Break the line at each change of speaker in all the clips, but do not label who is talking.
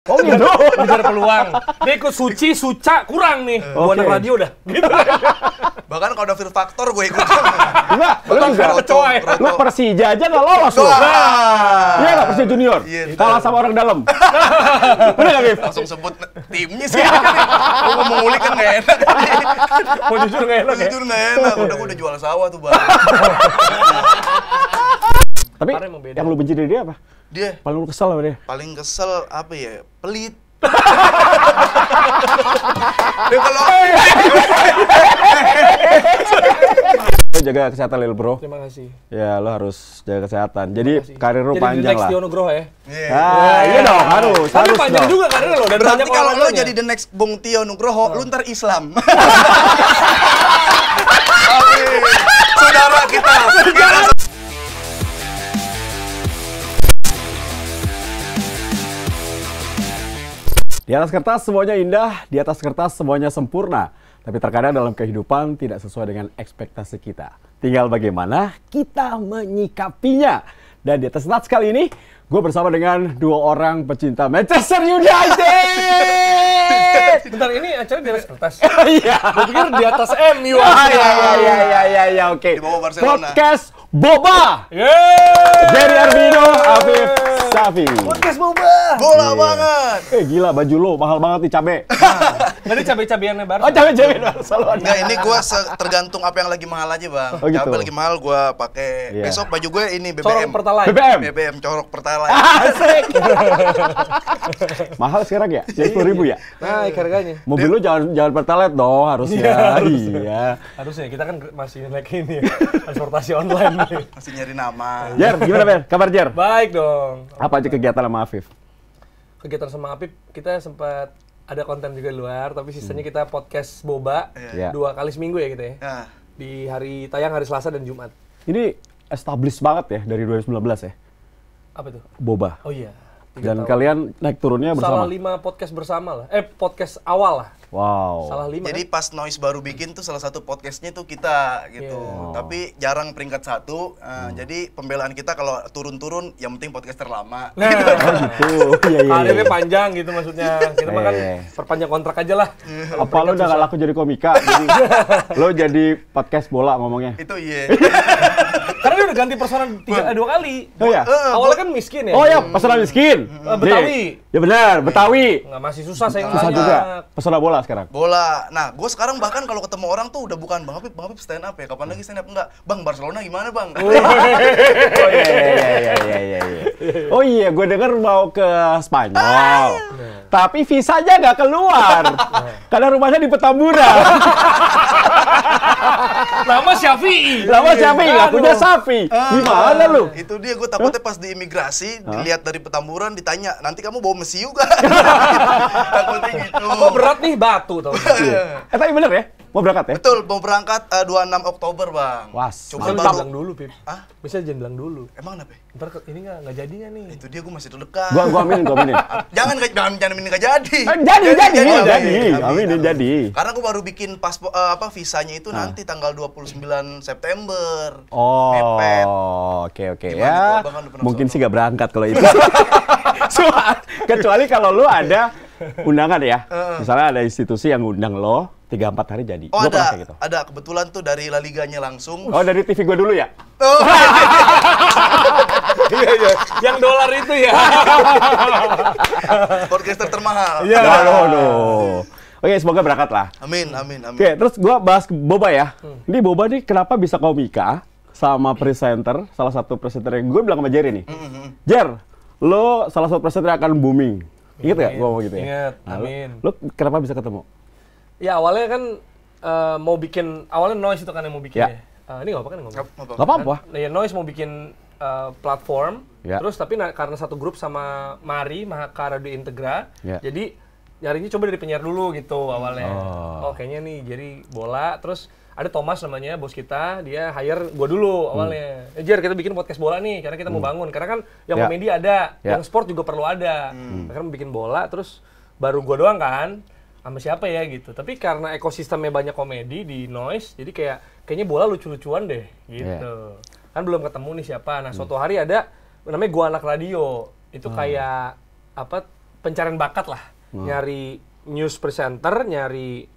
Oh gitu.
Ngejar peluang. Dia ikut Suci, Suca kurang nih. Gua anak radio dah. Gitu.
Bahkan kalau ada Fear Factor gue ikut.
Enggak, lu juga
kecoa ya.
lu Persija aja nggak lolos lu. Iya nggak Persija Junior. Kalah sama orang dalam. Bener nggak, Bif?
Langsung sebut timnya sih. Gue ngomong ngulik kan nggak enak.
Mau jujur nggak enak ya?
Jujur nggak enak. Udah gue udah jual sawah tuh, Bang.
Tapi
Karena emang beda.
yang lu benci dari dia apa?
Dia
Paling lu kesel sama dia?
paling kesel apa ya? Pelit. Dia kalau
Lu jaga kesehatan lil bro.
Terima kasih.
Ya lu harus jaga kesehatan. Jadi
Terima kasih.
karir lu
Jadi
panjang
the next
lah.
Tio Nugroho ya.
Iya dong, harus
Tapi panjang
dong.
juga karirnya loh dan
berarti
banyak
kalau lo
orang
jadi the next Bung Tio Nugroho, lu ntar Islam. Saudara kita.
Di atas kertas semuanya indah, di atas kertas semuanya sempurna. Tapi terkadang dalam kehidupan tidak sesuai dengan ekspektasi kita. Tinggal bagaimana kita menyikapinya. Dan di atas kertas kali ini, gue bersama dengan dua orang pecinta Manchester United.
Bentar, ini acara di atas kertas.
Iya.
Gue pikir di atas MU.
Iya, oke.
Di bawah Barcelona.
Podcast Boba.
Yeay!
Jerry Arvino, Afif Safi.
Podcast boba.
Bola banget.
Gila baju lo mahal banget nih cabe.
Tadi cabai-cabiannya baru.
Oh cabe Barcelona.
Enggak, ini gue tergantung apa yang lagi mahal aja, Bang.
Oh, gitu.
Cabai lagi mahal gue pakai.
Iya.
Besok baju gue ini
Corong
BBM.
Pertalite.
BBM.
Corok Pertalite.
Asik. Mahal sekarang ya? Jadi 10.000 ya?
Naik harganya.
Mobil lu jangan Pertalite dong harusnya. Iya.
Harusnya kita kan masih naik ini ya. Transportasi online nih.
Masih nyari nama.
Jer, gimana Ber? Kabar Jer?
Baik dong.
Apa aja kegiatan sama Afif?
Kegiatan sama Apip kita sempat ada konten juga di luar, tapi sisanya kita podcast boba
Iya.
2 kali seminggu ya kita ya.
Nah,
Di hari tayang hari Selasa dan Jumat.
Ini established banget ya dari 2019 ya?
Apa itu?
Boba.
Oh iya. 3
Dan
tahun.
kalian naik turunnya
Salah
bersama?
5 podcast bersama lah. Podcast awal lah.
Wow.
Salah 5
jadi
kan?
pas Noise baru bikin tuh salah satu podcastnya tuh kita gitu.
Iya.
Tapi jarang peringkat 1. Jadi pembelaan kita kalau turun-turun yang penting podcaster lama.
Nah,
Tuh, iya.
karirnya panjang gitu maksudnya. Kita mah kan
Iya.
perpanjang kontrak aja lah.
Apa lu udah gak laku jadi komika? Jadi, lu jadi podcast bola ngomongnya?
Itu iya.
Karena dia udah ganti persona 2 kali.
Oh ya?
Awalnya kan miskin ya.
Oh ya, pesona miskin.
Betawi.
Nih. Ya benar, Betawi.
Nggak, masih susah saya
Susah juga. Pesona bola sekarang.
Bola. Nah, gue sekarang bahkan kalau ketemu orang tuh udah bukan Bang Apip stand up ya. Kapan lagi stand up? Enggak. Bang, Barcelona gimana, Bang?
Oh iya. Oh iya, gue denger mau ke Spanyol. Tapi visanya nggak keluar. Karena rumahnya di Petamburan.
Nama Syafi'i.
Lama siapa yang lakunya Safi? Gimana lu?
Itu dia, gue takutnya pas di imigrasi dilihat dari Petamburan ditanya, nanti kamu bawa mesiu gak? Takutnya gitu.
Kok berat nih batu tau.
Tapi bener ya? Mau berangkat ya?
Betul, mau berangkat 26 Oktober, Bang.
Was.
Cuma
Bisa
baru.
bilang dulu, Pip.
Hah?
Bisa jangan bilang dulu.
Emang kenapa?
Ntar ini nggak jadinya nih.
Itu dia, gue masih deg-degan.
Gua aminin.
Jangan ini nggak jadi.
Jadi. Aminin jadi.
Karena gue baru bikin visanya itu nanti tanggal 29 September.
Oh,
Mepet.
oke.
Gimana
Ya,
tuh, Abang kan udah pernah
mungkin
sono.
sih gak berangkat kalau itu. Kecuali kalau lu ada undangan ya. Misalnya ada institusi yang undang lo, 3-4 hari jadi.
Oh,
Gua pernah
ada.
kayak gitu.
Ada kebetulan tuh dari La Liganya langsung.
Oh, dari TV gue dulu ya?
Oh,
Iya. Yang dolar itu ya.
podcaster termahal.
Iya.
Aduh. Oke, semoga berangkat lah.
Amin.
Oke, terus gua bahas Boba ya. Ini Boba nih kenapa bisa komika sama presenter, salah satu presenter yang gue bilang sama Jerry nih. Jer, lo salah satu presenter yang akan booming. Ingat gak gue ngomong gitu ya?
Ingat,
Nah,
amin.
Lo kenapa bisa ketemu?
Ya awalnya kan awalnya Noise itu kan yang mau bikin
Ya.
ya. Ini nggak apa kan ngomong.
Gak apa-apa.
Nah, ya Noise mau bikin platform,
Ya.
terus tapi karena satu grup sama Mari, Mahaka Radio Integra,
Ya.
jadi nyarinya coba dari penyiar dulu gitu awalnya.
Oh.
Oh kayaknya nih jadi bola, terus ada Thomas namanya bos kita, dia hire gua dulu awalnya. Jer kita bikin podcast bola nih, karena kita mau bangun. Karena kan yang
Ya.
komedi ada,
Ya.
yang sport juga perlu ada. Akhirnya mau bikin bola, terus baru gua doang kan. Sama siapa ya gitu. Tapi karena ekosistemnya banyak komedi di Noise, jadi kayaknya bola lucu-lucuan deh gitu. Kan belum ketemu nih siapa. Nah, suatu hari ada namanya Gua Anak Radio. Itu kayak pencarian bakat lah. Nyari news presenter, nyari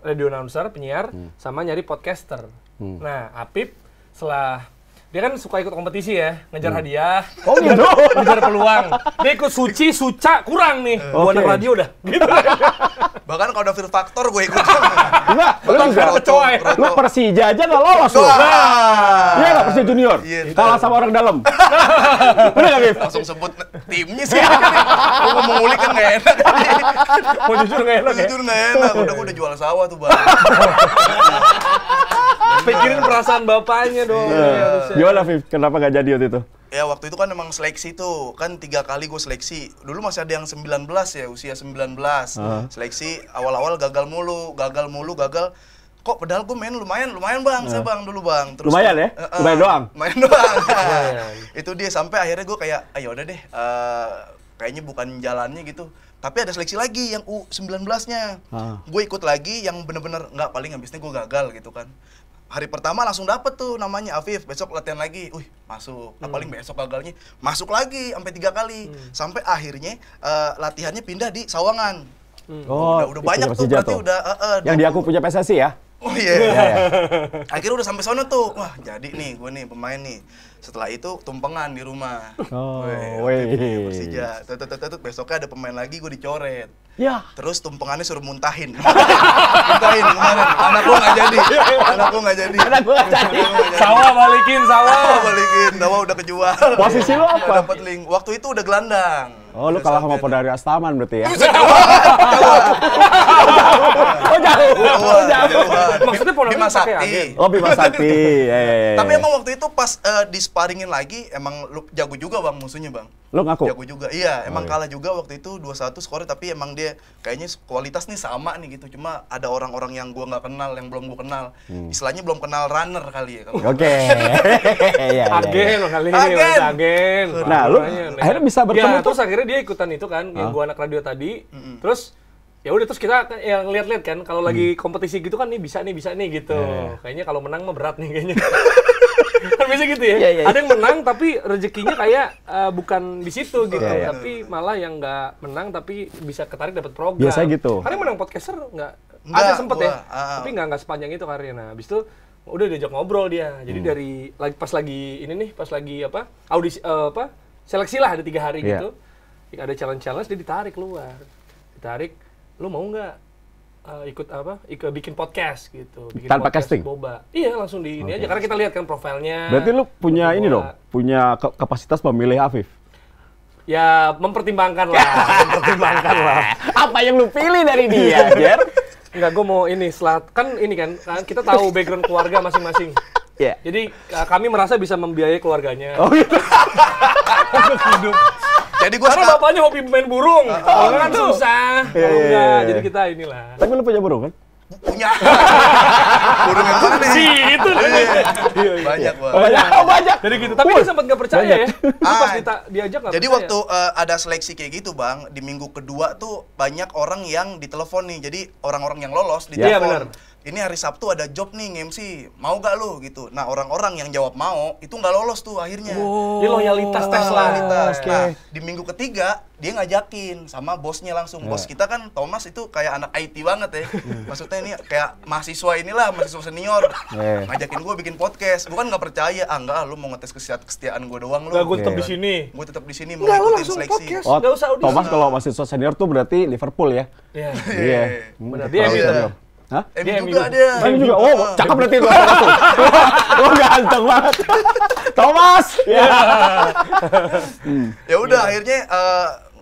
radio announcer, penyiar, sama nyari podcaster. Nah, Apip setelah dia kan suka ikut kompetisi ya, ngejar hadiah, ngejar peluang. Dia ikut Suci, Suca, kurang nih. Gua anak radio dah. Gitu.
Bahkan kalau ada Fear Factor gue ikut.
Enggak, lu juga
kecoa ya.
lu Persija aja nggak lolos lu. Iya nggak Persija Junior?
Iya,
Kalah sama orang dalam. Bener nggak, Bif?
Langsung sebut timnya sih. Gue mau ngulik kan nggak enak.
Mau jujur nggak enak ya?
Jujur nggak enak. Udah gue udah jual sawah tuh bang.
Pikirin perasaan bapaknya dong.
Gimana, Bif? Kenapa nggak jadi waktu itu?
Ya waktu itu kan emang seleksi tuh, kan 3 kali gue seleksi. Dulu masih ada yang 19 ya, usia 19. Seleksi awal-awal gagal mulu. Kok padahal gue main lumayan bang, saya bang dulu bang. Terus
Lumayan ya? Lumayan doang?
Lumayan doang. Itu dia sampai akhirnya gue kayak, ayo udah deh, kayaknya bukan jalannya gitu. Tapi ada seleksi lagi yang U19-nya. Gue ikut lagi yang bener-bener, nggak paling habis ini gue gagal gitu kan. Hari pertama langsung dapet tuh namanya Afif, besok latihan lagi, masuk. Paling besok gagalnya, masuk lagi sampai 3 kali. Sampai akhirnya latihannya pindah di Sawangan. Udah banyak tuh, berarti udah
yang diaku punya PSSI ya?
Oh iya. Akhirnya udah sampai sono tuh. Wah, jadi nih gue nih pemain nih. Setelah itu tumpengan di rumah. Persija. Besoknya ada pemain lagi, gue dicoret.
Ya.
Terus tumpengannya suruh muntahin. Muntahin kemarin. Anak gue nggak jadi.
Sawah balikin,
Balikin. Sawah udah kejual.
Posisi lu apa?
Dapat link. Waktu itu udah gelandang.
Oh, lu kalah sama Podari Astaman berarti ya?
Jauh.
Maksudnya Podari
Bima
pakai
Sakti.
agen?
Oh, Bima Sakti.
Tapi emang waktu itu pas disparingin lagi, emang lu jago juga bang musuhnya bang.
Lu ngaku?
Jago juga, iya. Emang kalah juga waktu itu 2-1 skornya, tapi emang dia kayaknya kualitas nih sama nih gitu. Cuma ada orang-orang yang gua nggak kenal, yang belum gua kenal. Istilahnya belum kenal runner kali ya.
Oke.
Agen kali ini, agen.
Nah, lu akhirnya bisa bertemu
ya, terus akhirnya dia ikutan itu kan, yang gua anak radio tadi. Terus ya udah terus kita yang lihat-lihat kan kalau lagi kompetisi gitu kan nih bisa nih gitu. Kayaknya kalau menang mah berat nih kayaknya. Kan biasa gitu ya. Ada yang menang tapi rezekinya kayak bukan di situ gitu. Tapi malah yang nggak menang tapi bisa ketarik dapat program.
Biasa gitu.
Karena menang podcaster nggak ada sempet ya. Tapi nggak sepanjang itu karirnya. Nah, habis itu udah diajak ngobrol dia. Jadi dari pas lagi audisi seleksi lah ada 3 hari gitu. Ada challenge dia ditarik keluar. Lu mau nggak ikut bikin podcast gitu, bikin
tanpa
podcast
casting?
Boba. Iya, langsung di ini aja karena kita lihat kan profilnya.
Berarti lu punya ini dong, punya kapasitas memilih Afif.
Ya, mempertimbangkan lah.
Apa yang lu pilih dari dia, Jer?
Enggak, gue mau ini kan kita tahu background keluarga masing-masing.
Iya.
Jadi kami merasa bisa membiayai keluarganya.
Oh gitu.
Untuk hidup.
Jadi gua
Karena bapaknya hobi main burung. Kalau kan susah. Kalau enggak, jadi kita inilah.
Tapi lu punya burung kan?
punya. Burung yang mana nih?
Itu nih.
Banyak Bang.
Banyak.
Jadi gitu. Tapi dia sempat nggak percaya ya. Pas diajak nggak percaya.
Jadi waktu ada seleksi kayak gitu Bang, di minggu kedua tuh banyak orang yang ditelepon nih. Jadi orang-orang yang lolos ditelepon.
Iya benar.
Ini hari Sabtu ada job nih nge-MC, mau gak lu gitu. Nah orang-orang yang jawab mau, itu nggak lolos tuh akhirnya.
Dia loyalitas tes lah.
Nah, di minggu ketiga dia ngajakin sama bosnya langsung. Bos kita kan Thomas itu kayak anak IT banget ya. Maksudnya ini kayak mahasiswa mahasiswa senior. Ngajakin gue bikin podcast. Gue kan nggak percaya. Enggak, lu mau ngetes kesetiaan gue doang lu.
Enggak, gue tetap di sini.
Gue tetap di sini mau ngikutin seleksi.
Oh, Thomas kalau mahasiswa senior tuh berarti Liverpool ya?
Iya.
Benar, dia MU.
Hah? MU juga dia.
MU juga. Oh, cakep berarti itu. Oh, ganteng banget. Thomas.
Ya udah akhirnya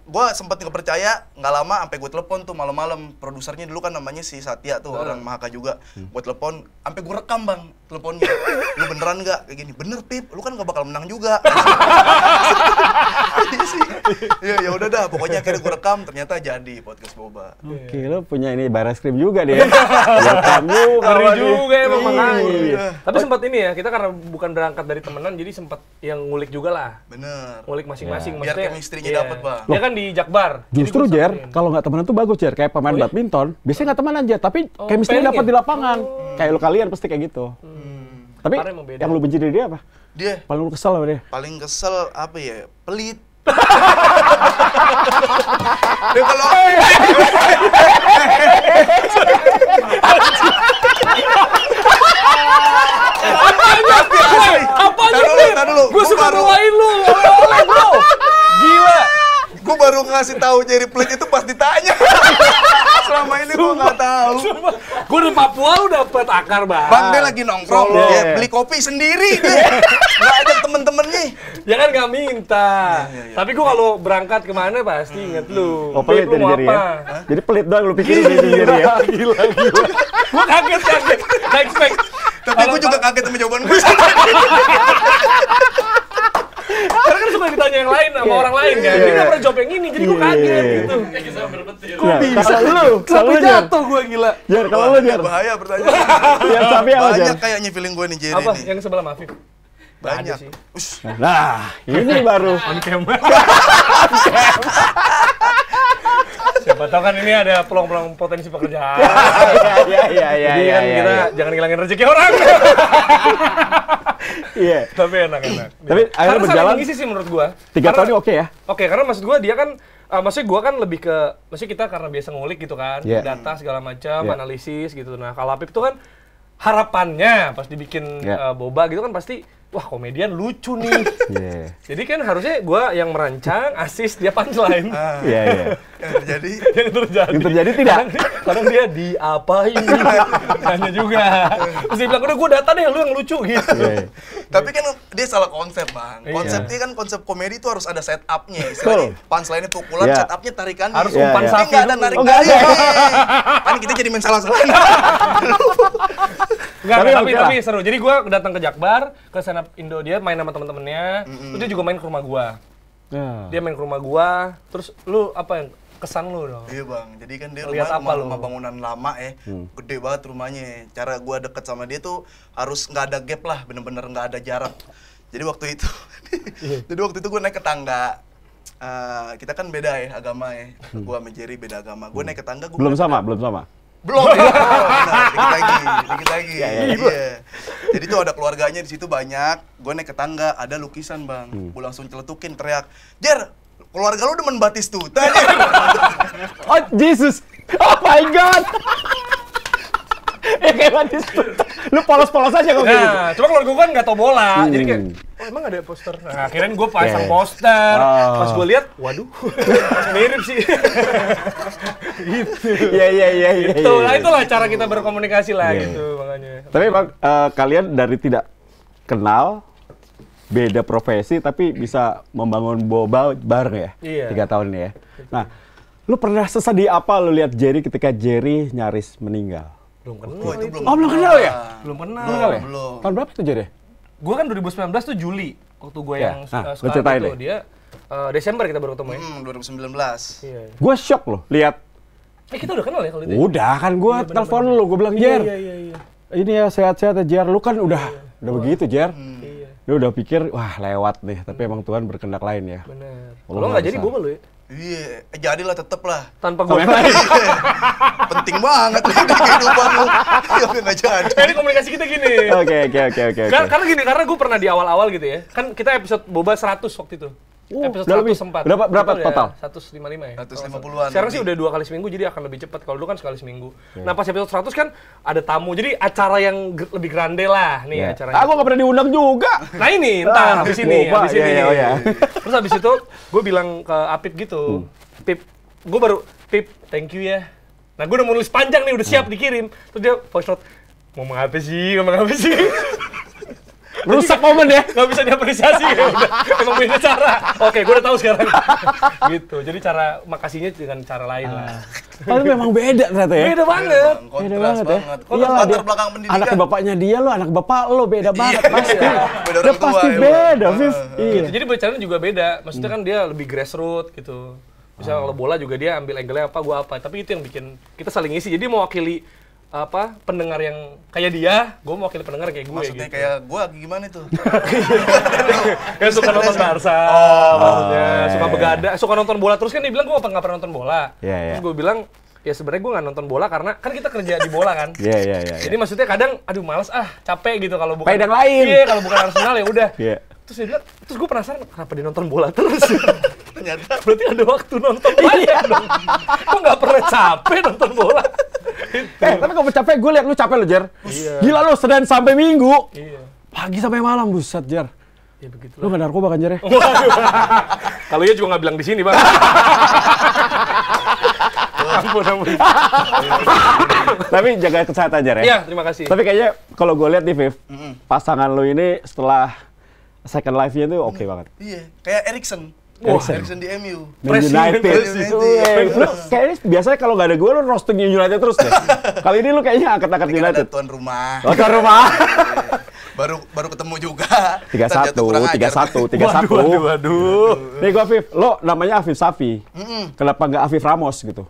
gue sempat nggak percaya, nggak lama sampai gue telepon tuh malam-malam. Produsernya dulu kan namanya si Satya tuh, orang Mahaka juga. Gue telepon, sampai gue rekam Bang teleponnya. Lu beneran nggak kayak gini? Bener Pip, lu kan nggak bakal menang juga. Ya udah dah, pokoknya akhirnya gue rekam, ternyata jadi podcast Boba.
Oke, lu punya ini baris krim juga deh. Rekam
juga emang makanya. Tapi sempat ini ya, kita karena bukan berangkat dari temenan, jadi sempat yang ngulik juga lah.
Bener.
Ngulik masing-masing.
Biar chemistry-nya dapet Bang.
Dia kan di Jakbar.
Justru Jer, kalau nggak temenan tuh bagus Jer. Kayak pemain badminton, biasanya nggak temenan aja, tapi chemistry dapat di lapangan. Kayak lu kalian pasti kayak gitu. Tapi yang lu benci dari dia apa?
Dia
paling lu kesel sama dia?
paling kesel apa ya? Pelit. Dia kalau
Apanya?
Tar dulu.
Gue suka doain lu, oleh bro. Gila.
Gue baru ngasih tahu Jerry Plit itu pas ditanya. Selama ini gue nggak tahu.
Gue di Papua lu dapet akar, Bang.
Bang dia lagi nongkrong,
Solo.
dia beli kopi sendiri dia. Nggak ajak temen-temennya.
Ya kan gak minta.
Iya.
Tapi gue kalau berangkat kemana pasti inget lu.
Oh, pelit
Pip, lu
jadi
mau
Jerry ya?
apa?
Jadi pelit doang lu pikirin diri sendiri ya?
Gila. Gue kaget. Gak expect.
Tapi gue juga kaget sama jawaban gue.
Karena kan suka ditanya yang lain sama orang lain kan. Dia gak pernah jawab yang ini, jadi gue kaget gitu.
Kok bisa? Kalau
Sampai
lu Jer,
jatuh gue gila.
Jer, kalau lu Jer,
Bahaya pertanyaan.
yang sapi apa Jer?
Banyak kayaknya feeling gue nih Jerry
Apa?
nih.
Yang sebelah Mafif?
Banyak.
sih.
Ush.
Nah, ini baru.
On cam. Siapa tahu kan ini ada peluang-peluang potensi pekerjaan.
Iya.
Jadi kan kita jangan ngilangin rezeki orang.
Iya.
Tapi enak.
Tapi akhirnya
Karena
berjalan
saling ngisi sih menurut gua.
3 tahun ini oke ya?
Oke, karena maksud gua dia kan maksudnya gua kan lebih ke maksudnya kita karena biasa ngulik gitu kan,
Yeah.
data segala macam,
Yeah.
analisis gitu. Nah, kalau Apip itu kan harapannya pas dibikin
Yeah.
boba gitu kan pasti wah komedian lucu nih.
Iya.
Jadi kan harusnya gua yang merancang, asis dia punchline.
Iya.
Yang terjadi
Yang terjadi.
Yang terjadi tidak?
Kadang dia diapain tanya juga. Terus dia bilang, udah gue data deh, lu yang lucu gitu.
Iya.
Tapi kan dia salah konsep, Bang.
Iya.
Konsepnya kan konsep komedi itu harus ada setup-nya. Istilahnya punchline-nya pukulan,
Iya.
setup-nya tarikan.
Harus
Iya,
umpan
iya.
sapi
Ini nggak ada
dulu.
narik
Oh, nggak ada.
Kan kita jadi main salah-salahan.
Enggak,
Tapi
tapi,
oke lah.
seru. Jadi gue datang ke Jakbar, ke stand up Indo, dia main sama temen-temennya. Terus dia juga main ke rumah gue.
Nah.
Dia main ke rumah gue, terus lu apa yang kesan lu dong?
Iya, Bang. Jadi kan dia
Lihat apa lu?
rumah bangunan lama gede banget rumahnya. Cara gua deket sama dia tuh harus nggak ada gap lah, bener-bener nggak ada jarak. Jadi waktu itu, gue naik ke tangga. Kita kan beda ya agama ya. Gua sama Jerry beda agama. Gue naik ke tangga.
Belum sama.
Belum. Nah, dikit lagi. Iya. Jadi tuh ada keluarganya di situ banyak. Gue naik ke tangga, ada lukisan, Bang. Gue langsung celetukin, teriak, "Jer, keluarga lu demen Batistuta nih."
Oh, Jesus. Oh my God. Kayak Batis. Lu polos-polos aja kok gitu.
Nah, cuma kalau gue kan nggak tau bola, jadi kayak, oh emang ada poster? Nah, akhirnya gue pasang
Yeah.
poster,
Oh.
pas gue lihat, waduh, mirip sih. Gitu.
Iya.
Gitu, nah itulah cara kita berkomunikasi lah
Iya.
gitu makanya.
Tapi Bang, kalian dari tidak kenal, beda profesi, tapi bisa membangun boba bareng ya?
Iya.
3 tahun ini ya. Nah, lu pernah sesedih apa lu lihat Jerry ketika Jerry nyaris meninggal?
Belum kenal
Oh, itu
itu.
Oh, belum kenal ya?
Belum kenal.
Kenal ya?
Belum.
Tahun berapa tuh Jerry?
Gue kan 2019 tuh Juli, waktu gue
Ya.
yang
Nah, lu
sekarang
ceritain
itu
deh.
dia Desember kita baru ketemu ya.
2019.
Iya.
Gue shock loh, lihat.
Kita udah kenal ya kalau itu. Ya?
Udah kan gue
Iya,
telepon
bener-bener.
lu, gue bilang
Iya.
Jer, ini ya sehat-sehat ya Jer. Lu kan udah begitu Jer.
Iya,
Lu udah pikir, wah lewat nih, tapi emang Tuhan berkehendak lain ya.
bener.
Kalau
Kalau nggak jadi
bisa.
boba lu ya.
Iya, jadilah tetep lah.
Tanpa gue.
Penting banget di kehidupan lu. Iya, nggak jadi.
Ini komunikasi kita gini.
Oke.
Karena gini, karena gue pernah di awal-awal gitu ya. Kan kita episode boba 100 waktu itu. Episode
udah lebih.
104.
Berapa
Itu udah
total?
155 ya.
150-an
Sekarang sih
lebih.
udah 2 kali seminggu jadi akan lebih cepat. Kalau dulu kan sekali seminggu. Nah, pas episode 100 kan ada tamu. Jadi acara yang lebih grande lah nih acaranya.
Aku nggak pernah diundang juga.
Nah ini, ntar habis ini,
boba,
habis ini.
iya, iya.
Terus habis itu gue bilang ke Apip gitu, Pip, gue baru, Pip, thank you ya. Nah gue udah mau nulis panjang nih, udah siap dikirim. Terus dia voice note, ngomong apa sih?
Rusak momen ya.
Gak bisa diapresiasi ya udah. Emang beda cara. Oke, gue udah tahu sekarang. Gitu. Jadi cara makasihnya dengan cara lain lah.
Tapi memang beda ternyata ya.
Beda banget.
Bang, kontras
Beda banget ya.
banget.
Iyalah,
Latar
dia-
belakang pendidikan.
Anak bapaknya dia lo, anak bapak lo beda banget pasti.
Beda
Udah
orang tua,
pasti
ya,
beda,
Bang.
Viv. Iya.
Gitu. Jadi bercaranya juga beda. Maksudnya kan dia lebih grassroots gitu. Misal kalau bola juga dia ambil angle-nya apa, gua apa. Tapi itu yang bikin kita saling ngisi. Jadi mewakili apa pendengar yang kayak dia, gua mewakili pendengar kayak gue
Maksudnya
gitu.
kayak gua gimana tuh?
Kayak suka nonton Barca, maksudnya suka begadang, suka nonton bola terus kan dia bilang gua nggak pernah nonton bola.
Iya, iya.
Terus gua bilang ya sebenarnya gua nggak nonton bola karena kan kita kerja di bola kan.
Iya.
Jadi maksudnya kadang aduh males capek gitu kalau bukan
Pengen yang lain.
Iya, kalau bukan Arsenal ya udah.
Iya.
Terus dia bilang, terus gue penasaran kenapa dia nonton bola terus.
Ternyata
Berarti ada waktu nonton banyak dong. Kok nggak pernah capek nonton bola?
Tapi kalau capek, gue liat lu capek lo, Jer.
Iya.
Gila lu, Senin sampai Minggu.
Iya.
Pagi sampai malam, buset, Jer.
Ya begitu.
Lu nggak narkoba kan, Jer ya?
Kalau iya juga nggak bilang di sini, Bang. Ampun.
Tapi jaga kesehatan, Jer ya?
Iya, terima kasih.
Tapi kayaknya kalau gue lihat nih, Viv, pasangan lu ini setelah second life-nya tuh oke banget.
iya, kayak Erikson.
Eriksen.
Erikson di MU.
Man United.
Presiden.
Lu kayaknya biasanya kalau nggak ada gue, lu roasting United terus deh. Kali ini lu kayaknya angkat-angkat
Ini kan ada
United.
tuan rumah.
Oh, tuan rumah.
baru ketemu juga.
3-1, 3-1.
Waduh.
Nih gua Afif, lo namanya Afif Safi. Kenapa nggak Afif Ramos gitu?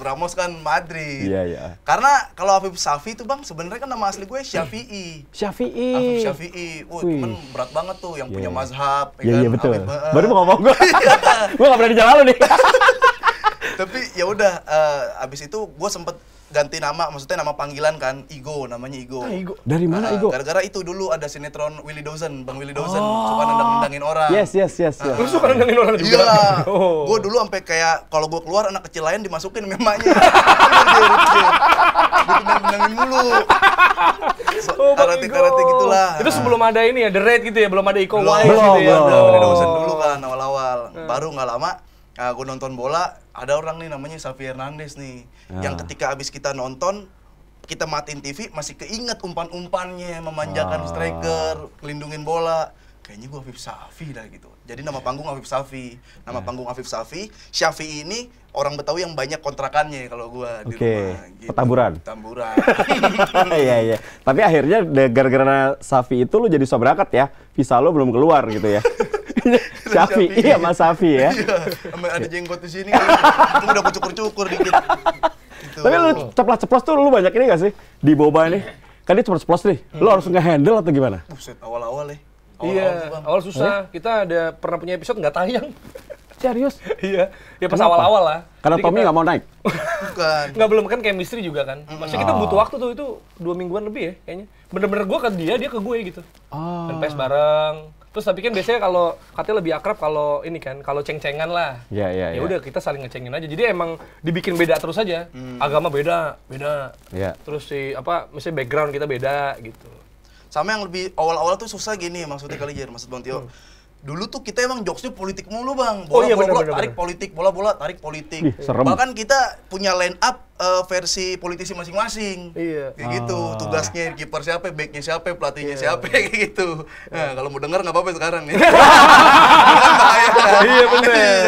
Ramos kan Madrid.
Iya.
Karena kalau Afif Safi itu Bang, sebenarnya kan nama asli gue Syafi'i.
Syafi'i.
Afif Syafi'i. Cuman berat banget tuh yang punya mazhab.
Iya betul.
Afif,
Baru mau ngomong gua. Gua nggak berani jalan lu nih.
Tapi ya udah, abis itu gue sempet ganti nama, maksudnya nama panggilan kan, Igo, namanya Igo.
Igo.
Dari mana Igo?
Gara-gara itu dulu ada sinetron Willy Dozen, Bang Willy Dozen, suka nendang-nendangin orang.
Yes.
Lu suka nendangin orang juga?
Iya.
Oh.
Gue dulu sampai kayak kalau gue keluar anak kecil lain dimasukin memangnya. Nendangin mulu. Karate gitulah.
Itu sebelum ada ini ya, The Raid gitu ya, belum ada Iko Uwais
Belum,
gitu ya.
ada Willy Dozen dulu kan awal-awal. Baru nggak lama gue nonton bola, ada orang nih namanya Xavi Hernandez nih, yang ketika abis kita nonton, kita matiin TV, masih keinget umpan-umpannya, memanjakan striker, ngelindungin bola. Kayaknya gue Afif Safi dah gitu. Jadi nama panggung Afif Safi. Nama panggung Afif Safi. Syafi'i ini orang Betawi yang banyak kontrakannya kalau gue di rumah. Gitu.
Petamburan.
Petamburan.
Iya. Tapi akhirnya gara-gara Safi itu lu jadi so berangkat ya. Visa lu belum keluar gitu ya. Syafi, iya Mas Safi ya.
Iya, ada jenggot di sini. Itu udah kucukur-cukur dikit. Gitu.
Tapi lu ceplos-ceplos tuh lu banyak ini gak sih? Di boba ini. Kan dia ceplos-ceplos nih. Lu harus nge-handle atau gimana?
Buset, awal-awal ya.
Iya, awal susah. Kita ada pernah punya episode nggak tayang.
Serius?
Iya, ya pas
Kenapa?
awal-awal lah.
Karena
Jadi
Tommy
kita-
nggak mau naik?
Bukan.
Nggak, belum kan chemistry juga kan. Maksudnya kita butuh waktu tuh, itu 2 mingguan lebih ya kayaknya. Bener-bener gue ke dia ke gue gitu. Dan PES bareng. Terus tapi kan biasanya kalau katanya lebih akrab kalau ini kan, kalau ceng-cengan lah.
Iya.
Ya udah kita saling ngecengin aja. Jadi emang dibikin beda terus aja. Agama beda.
Iya.
Terus misalnya background kita beda gitu.
Sama yang lebih awal-awal tuh susah gini, maksudnya kali Jer, maksud Bang Tio. Dulu tuh kita emang jokesnya politik mulu Bang.
Oh iya,
Bola
bener.
tarik politik, bola tarik politik.
Ih, serem.
Bahkan kita punya line up versi politisi masing-masing.
Iya.
Kayak gitu, tugasnya kiper siapa, backnya siapa, pelatihnya siapa, kayak gitu. Nah, kalau mau denger nggak apa-apa sekarang nih.
Iya bener.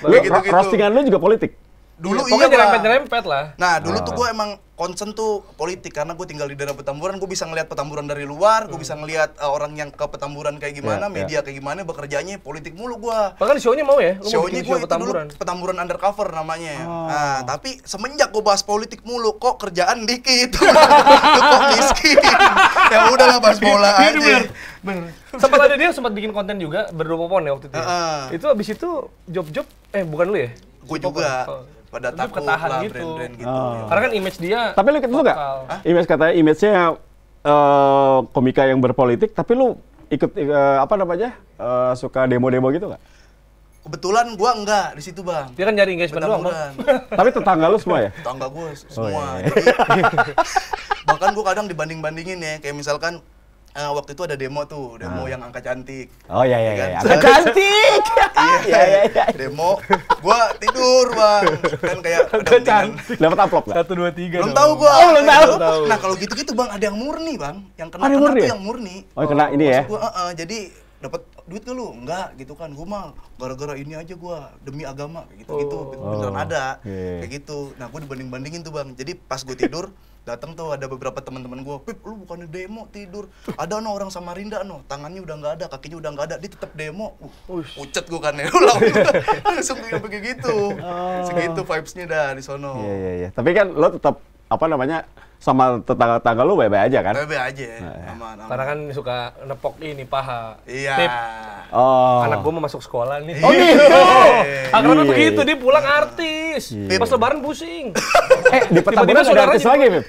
Lu
Gitu-gitu.
roastingan lu juga politik?
Dulu
Pokoknya
iya Bang.
nyerempet lah.
Nah, dulu tuh gue emang concern tuh politik karena gue tinggal di daerah Petamburan, gue bisa ngelihat Petamburan dari luar, gue bisa ngelihat orang yang ke Petamburan kayak gimana,
Iya,
media kayak gimana, bekerjanya politik mulu gue.
Bahkan show-nya mau ya? Lu mau
Show-nya
bikin
gue
show
itu dulu
Petamburan.
Petamburan Undercover namanya. Nah, tapi semenjak gue bahas politik mulu, kok kerjaan dikit, kok miskin. Ya udahlah bahas bola
Iya,
aja.
bener. Sempat ada dia sempat bikin konten juga berdopopon ya waktu itu. Itu abis itu job-job juga lu ya?
Gue
Si Popon.
juga
Oh.
pada
Itu
takut
ketahan
lah
gitu.
brand-brand gitu.
Karena kan image dia.
Tapi lu ikut nggak?
vokal.
Katanya image-nya komika yang berpolitik, tapi lu ikut suka demo-demo gitu nggak?
Kebetulan gue enggak di situ Bang.
Dia kan nyari engagement doang, Bang.
Petamburan.
Tapi tetangga lu semua ya?
Tetangga gue semua.
iya.
Jadi, bahkan gue kadang dibanding-bandingin ya, kayak misalkan waktu itu ada demo yang angka cantik.
Oh iya.
kan?
Angka cantik. Iya.
Demo, gue tidur Bang. Kan kayak
cantik.
Dapat amplop nggak?
1, 2, 3.
belum tahu gue.
Oh, belum tahu.
Nah kalau gitu-gitu Bang, ada yang murni Bang. Yang kena
Ada yang murni
tuh
ya?
yang murni.
Oh, yang kena ini ya?
Maksud gua, jadi dapat duit gak lu? Enggak gitu kan. Gue mah gara-gara ini aja gue demi agama kayak gitu-gitu. Beneran ada.
Iya.
Kayak gitu. Nah, gue dibanding-bandingin tuh Bang. Jadi pas gue tidur, datang tuh ada beberapa teman-teman gue, "Pip, lu bukannya demo tidur. Ada orang Samarinda tangannya udah nggak ada, kakinya udah nggak ada, dia tetap demo." Pucet gue kan ya. Langsung kayak gitu. Segitu vibes-nya dah di sono.
Iya. Tapi kan lo tetap sama tetangga-tetangga lu baik-baik aja kan?
Bebe aja, aman.
Karena kan suka nepok ini paha.
Iya.
Tip.
Oh.
Anak gue mau masuk sekolah nih.
Oh, gitu.
Akarnya
Iya.
begitu, dia pulang artis.
Iya.
Pas lebaran pusing.
Di Petamburan
Tiba-tiba
ada artis
saudaranya
lagi, Beb?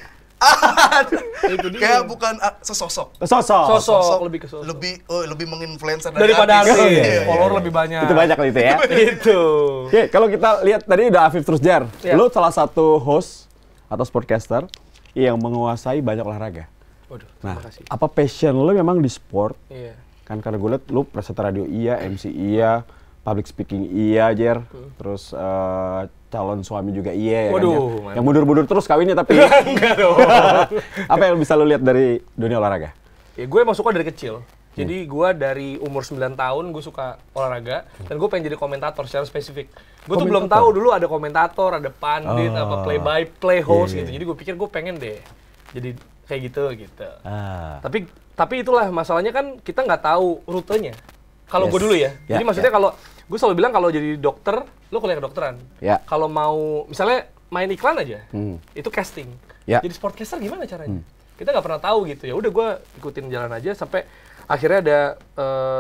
Itu dia.
Kayak bukan sesosok.
Sosok.
Lebih ke sosok.
Lebih menginfluencer dari
Daripada
artis.
artis.
Iya.
Follower lebih banyak.
Itu banyak lah itu ya.
Itu.
Oke, kalau kita lihat tadi udah Afif terus Jar.
Iya.
Lu salah satu host atau sportcaster yang menguasai banyak olahraga.
Waduh,
Nah,
terima kasih.
apa passion lu memang di sport?
Iya.
Kan karena gue liat lu presenter radio iya, MC iya, public speaking iya, Jer. Terus calon suami juga iya ya kan,
Waduh,
Jer?
mantap.
Yang mundur-mundur terus kawinnya tapi.
Enggak dong.
Apa yang bisa lu lihat dari dunia olahraga?
Ya gue emang suka dari kecil. Jadi gue dari umur 9 tahun gue suka olahraga dan gue pengen jadi komentator secara spesifik. Gue tuh belum tahu dulu ada komentator, ada pandit, apa play host gitu. Jadi gue pikir gue pengen deh jadi kayak gitu. Tapi itulah masalahnya kan kita nggak tahu rutenya. Kalau gue dulu ya. Jadi maksudnya kalau gue selalu bilang kalau jadi dokter, lo kuliah kedokteran. Kalau mau misalnya main iklan aja, itu casting. Jadi sportcaster gimana caranya? Kita nggak pernah tahu gitu. Ya udah gue ikutin jalan aja sampai akhirnya ada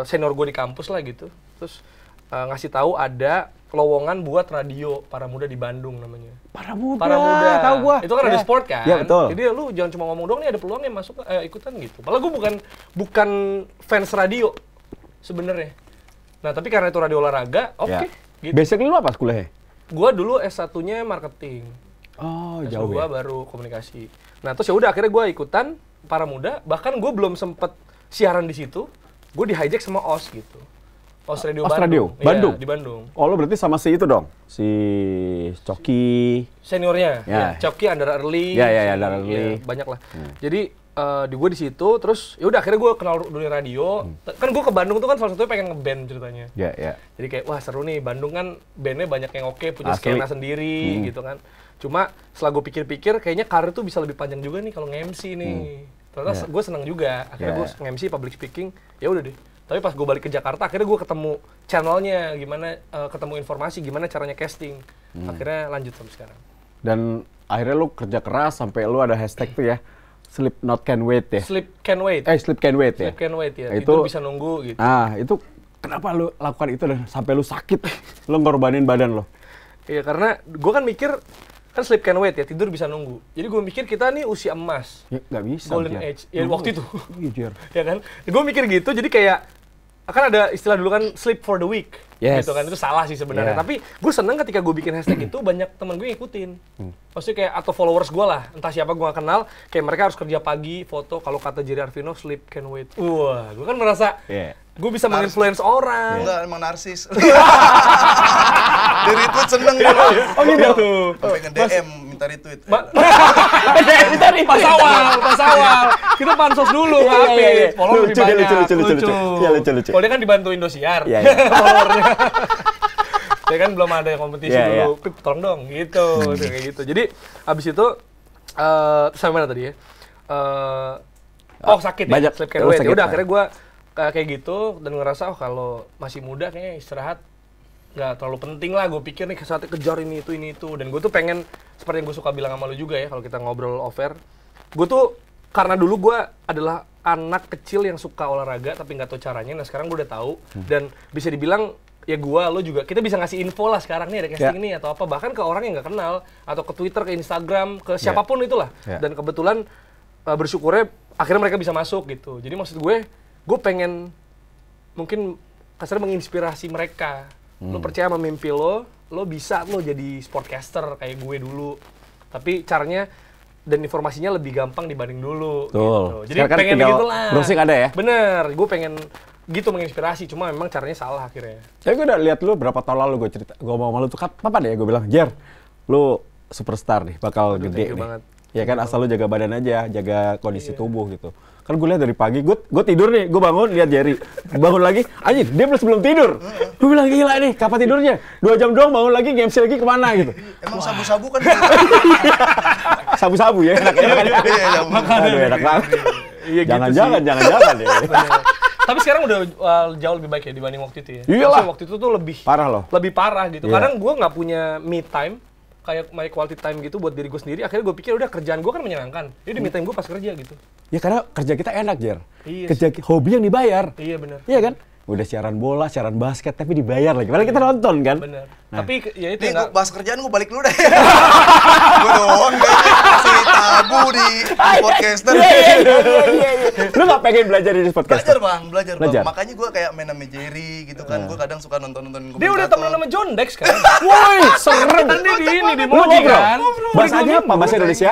senior gue di kampus lah gitu. Terus ngasih tahu ada lowongan buat radio Para Muda di Bandung namanya.
Para Muda.
Tahu gua. Itu kan ada sport kan.
Iya, betul.
Jadi lu jangan cuma ngomong doang nih ada peluangnya masuk ikutan gitu. Padahal gua bukan fans radio sebenarnya. Nah, tapi karena itu radio olahraga, oke. Gitu.
Basically lu apa kuliahnya?
Gua dulu S1-nya marketing.
Oh,
S2
jauh ya.
baru komunikasi. Nah, terus ya udah akhirnya gua ikutan Para Muda, bahkan gua belum sempet siaran di situ. Gua di hijack sama OS gitu. OS Radio
OS
Bandung.
Radio?
Iya,
Bandung?
di Bandung.
Oh, lo berarti sama si itu dong? Si Coki.
Seniornya,
Ya.
Coki, Andara Early,
Ya, Andara Early.
banyak lah. Jadi gue di situ, terus ya udah akhirnya gue kenal dunia radio. Kan gue ke Bandung tuh kan salah satunya pengen ngeband ceritanya.
Ya.
Jadi kayak wah seru nih, Bandung kan bandnya banyak yang oke, punya
Asli.
skena sendiri gitu kan. Cuma setelah gue pikir-pikir, kayaknya karir tuh bisa lebih panjang juga nih kalau nge-MC nih. Ternyata gue seneng juga. Akhirnya gue nge-MC, public speaking, ya udah deh. Tapi pas gue balik ke Jakarta, akhirnya gue ketemu channelnya, gimana ketemu informasi, gimana caranya casting. Akhirnya lanjut sampai sekarang.
Dan akhirnya lu kerja keras sampai lu ada hashtag tuh ya, sleep not can wait ya.
Sleep can wait.
Sleep can wait ya.
Sleep can wait ya.
Itu
Tidur bisa nunggu gitu.
Nah, itu kenapa lu lakukan itu dan sampai lu sakit, lu ngorbanin badan lo?
Iya, karena gue kan mikir, kan sleep can wait ya, tidur bisa nunggu. Jadi gue mikir kita nih usia emas.
Ya nggak bisa.
Golden age. Ya waktu itu.
Iya,
Ya kan? Gue mikir gitu, jadi kayak kan ada istilah dulu kan sleep for the week.
Yes.
Gitu kan, itu salah sih sebenarnya. Tapi gue seneng ketika gue bikin hashtag itu banyak temen gue ngikutin. Maksudnya kayak atau followers gue lah, entah siapa gue gak kenal, kayak mereka harus kerja pagi, foto. Kalau kata Jerry Arvino, sleep can wait. Wah, gue kan merasa gue bisa menginfluence orang.
Enggak, emang narsis. Di retweet seneng gue.
Oh gitu.
Sampai nge-DM minta retweet.
Pas awal. Kita pansos dulu, Afif. Follower lebih banyak.
Lucu. Iya, lucu.
Kalau dia kan dibantu Indosiar.
Iya.
Followernya. Saya kan belum ada kompetisi
Iya,
dulu. Pip, tolong dong, gitu. Kayak gitu. Jadi, abis itu, sampai mana tadi ya? Sakit
banyak,
ya, sleep can wait.
sakit,
Udah,
nah.
akhirnya gue kayak gitu, dan ngerasa, kalau masih muda kayaknya istirahat nggak terlalu penting lah. Gue pikir nih, saatnya kejar ini, itu. Dan gue tuh pengen, seperti yang gue suka bilang sama lu juga ya, kalau kita ngobrol off-air. Gue tuh, karena dulu gue adalah anak kecil yang suka olahraga, tapi nggak tahu caranya. Nah, sekarang gue udah tahu, dan bisa dibilang, ya lo juga, kita bisa ngasih info lah sekarang nih ada casting nih atau apa, bahkan ke orang yang nggak kenal, atau ke Twitter, ke Instagram, ke siapapun itulah. Dan kebetulan bersyukurnya akhirnya mereka bisa masuk gitu. Jadi maksud gue pengen mungkin kasarnya menginspirasi mereka. Lo percaya sama mimpi lo bisa lo jadi sportcaster kayak gue dulu. Tapi caranya dan informasinya lebih gampang dibanding dulu. Gitu. Jadi
sekarang
pengen gitu lah.
browsing ada ya?
Bener, gue pengen gitu menginspirasi, cuma memang caranya salah akhirnya.
Tapi gue udah lihat lu berapa tahun lalu gue ngomong sama lu tuh kapan ya, gue bilang, Jer, lu superstar nih, bakal gede nih.
Banget.
Ya kan, asal lu jaga badan aja, jaga kondisi tubuh gitu. Kan gue lihat dari pagi, gue tidur nih, gue bangun lihat Jerry, bangun lagi, anjir dia belum tidur. Gue bilang gila nih, kapan tidurnya? 2 jam doang bangun lagi, MC lagi kemana gitu.
Emang sabu-sabu kan?
Sabu-sabu ya, enak-enak. Aduh, enak banget. Jangan-jangan ya.
Tapi sekarang udah jauh lebih baik ya dibanding waktu itu ya.
Iyalah.
Maksudnya waktu itu tuh lebih
Parah loh.
Lebih parah gitu.
Iya.
Kadang gue nggak punya me time, kayak my quality time gitu buat diri gue sendiri. Akhirnya gue pikir udah kerjaan gue kan menyenangkan. Jadi me time gue pas kerja gitu.
Ya karena kerja kita enak, Jer.
Iya
Kerja hobi yang dibayar.
Iya benar.
Iya kan? Udah siaran bola, siaran basket, tapi dibayar lagi. Padahal kita nonton kan?
Bener. Tapi ya itu
Nih,
nggak.
gue bahas kerjaan, gue balik dulu deh. Gue doang kayaknya kasih tahu. abu di podcaster.
Lu nggak pengen belajar di podcaster?
Belajar bang. Makanya gue kayak main sama Jerry gitu kan. Gue kadang suka nonton.
Dia udah temen sama John Dex kan?
Woi, serem.
Kan dia di ini, di Moji kan?
Bahasanya apa? Bahasa Indonesia?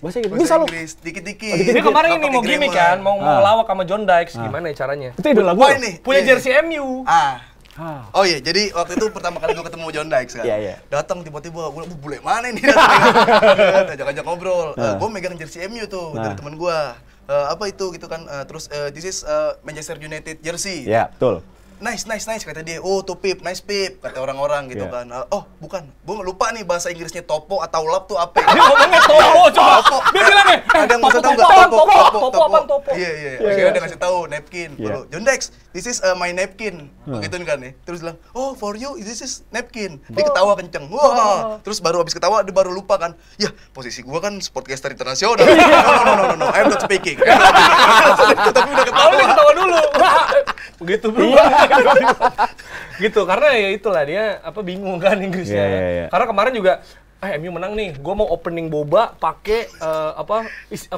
Bahasa
Inggris. Bisa lu?
Dikit-dikit.
Dia kemarin ini mau gimmick kan, mau ngelawak sama John Dex. Gimana ya caranya?
Itu idola
Wah
gua.
ini.
Punya jersey MU.
Oh iya, jadi waktu itu pertama kali gue ketemu John Dykes kan.
Iya.
Datang tiba-tiba, gue bule mana ini? Ajak-ajak ngobrol. Gue megang jersey MU tuh dari temen gue. Apa itu gitu kan? Terus this is Manchester United jersey.
Iya, betul.
Nice kata dia. Oh tuh Pip, nice Pip kata orang-orang gitu kan. Oh bukan, gue lupa nih bahasa Inggrisnya topo atau lap tuh apa?
Dia ngomongnya topo, coba. Dia bilang nih,
ada yang bisa tahu nggak?
Topo.
Iya. Akhirnya dia ngasih tahu napkin. Baru John Dex, this is my napkin. Begitu kan nih. Terus bilang, oh for you this is napkin. Dia ketawa kenceng. Wah. Terus baru habis ketawa dia baru lupa kan. Ya posisi gua kan sportcaster internasional. No. I'm not speaking. Tapi udah ketawa.
Awalnya ketawa dulu. Begitu bro. Gitu, karena ya itulah dia bingung kan Inggrisnya.
Iya.
Karena kemarin juga MU menang nih, gue mau opening boba pakai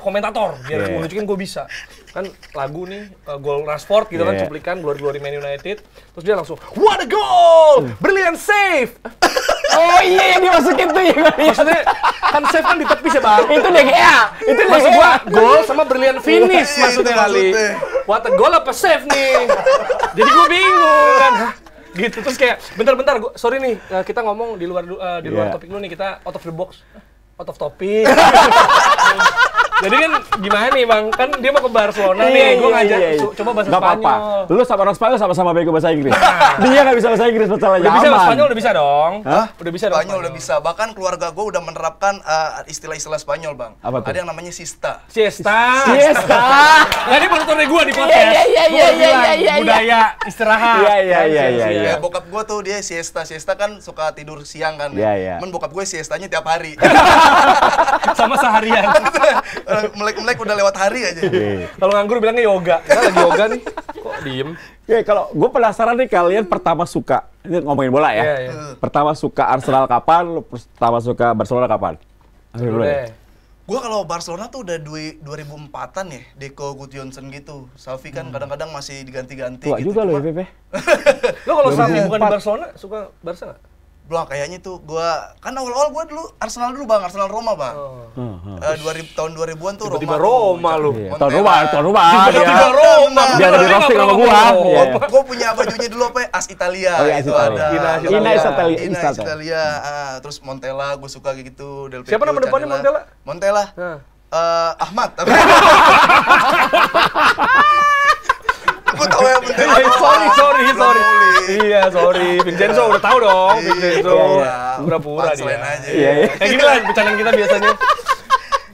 komentator biar gue nunjukin gue bisa. Kan lagu nih gol Rashford gitu kan, cuplikan glory Man United. Terus dia langsung what a goal, brilliant save.
Oh iya, yang dimasukin tuh ya.
Maksudnya kan save kan di tepi ya bang.
Itu dia ya. Itu
maksud gua gol sama brilliant finish maksudnya kali.
Maksudnya.
What a goal apa save nih? Jadi gue bingung kan. Gitu terus kayak bentar sorry nih kita ngomong di luar topik dulu nih, kita out of the box, out of topic. Jadi kan gimana nih bang, kan dia mau ke Barcelona nih, gue ngajak coba bahasa Spanyol.
Lu sama orang Spanyol sama-sama bego bahasa Inggris. Dia nggak bisa bahasa Inggris masalahnya.
Udah bisa Spanyol, udah bisa dong.
Hah?
Udah bisa dong.
Spanyol udah bisa. Bahkan keluarga gue udah menerapkan istilah-istilah Spanyol bang.
Apa tuh?
Ada yang namanya siesta.
Siesta.
Nah,
dia penontonnya gue di podcast.
Iya.
Budaya istirahat.
Iya.
Ya, bokap gue tuh dia siesta kan suka tidur siang kan.
Iya.
Men bokap gue siestanya tiap hari.
Sama seharian.
Melek udah lewat hari aja.
Kalau nganggur bilangnya yoga. Kita lagi yoga nih. Kok diem?
Ya kalau gue penasaran nih, kalian pertama suka, ini ngomongin bola ya.
Iya.
Pertama suka Arsenal kapan? Lu pertama suka Barcelona kapan? Ayo dulu ya.
Gue kalau Barcelona tuh udah 2004-an ya, Deco Gudjohnsen gitu. Xavi kan kadang-kadang masih diganti-ganti
Tua
gitu.
juga lo ya, Pepe.
Lo kalau Xavi bukan di Barcelona, suka Barca nggak?
Belum, kayaknya tuh kan awal-awal gue dulu Arsenal dulu bang, Arsenal Roma bang. Tahun 2000-an tuh
Tiba-tiba Roma lu.
Iya. Tahun rumah.
Tiba-tiba Roma.
Biar di roasting sama gua.
Gue punya bajunya dulu apa ya? As Italia.
Oh, iya,
itu
Italia.
ada.
Ina
Italia. Terus Montella gue suka kayak gitu. Del
Siapa nama
Vecchio,
depannya
Canella.
Montella?
Montella. Ahmad. Gue tahu ya Montella.
Sorry. Iya, sorry. Vincenzo udah tahu dong. Vincenzo. Pura-pura dia.
Selain aja.
Iya.
Kayak gini lah bercandaan kita biasanya.